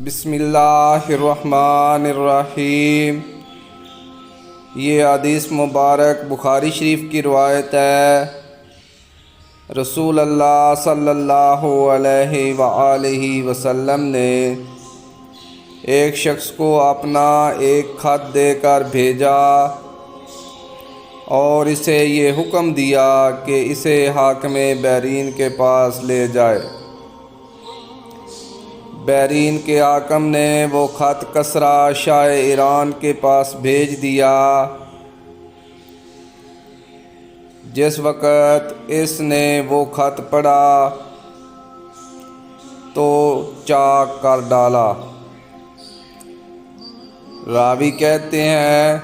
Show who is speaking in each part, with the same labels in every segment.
Speaker 1: بسم اللہ الرحمن الرحیم۔ یہ حدیث مبارک بخاری شریف کی روایت ہے۔ رسول اللہ صلی اللہ علیہ وآلہ وسلم نے ایک شخص کو اپنا ایک خط دے کر بھیجا اور اسے یہ حکم دیا کہ اسے حاکم بحرین کے پاس لے جائے۔ بحرین کے حاکم نے وہ خط کسریٰ شاہ ایران کے پاس بھیج دیا۔ جس وقت اس نے وہ خط پڑھا تو چاک کر ڈالا۔ راوی کہتے ہیں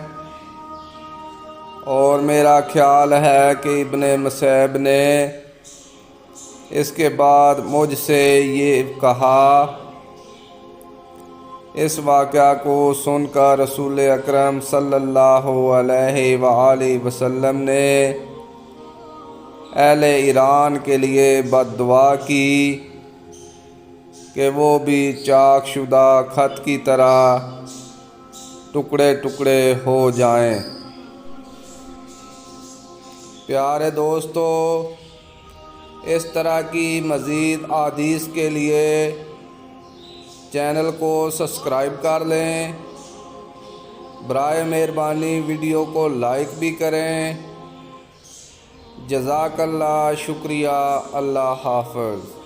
Speaker 1: اور میرا خیال ہے کہ ابن مسیب نے اس کے بعد مجھ سے یہ کہا۔ اس واقعہ کو سن کر رسول اکرم صلی اللہ علیہ وآلہ وسلم نے اہل ایران کے لیے بد دعا کی کہ وہ بھی چاک شدہ خط کی طرح ٹکڑے ٹکڑے ہو جائیں۔ پیارے دوستو، اس طرح کی مزید احادیث کے لیے چینل کو سبسکرائب کر لیں۔ برائے مہربانی ویڈیو کو لائک بھی کریں۔ جزاک اللہ، شکریہ، اللہ حافظ۔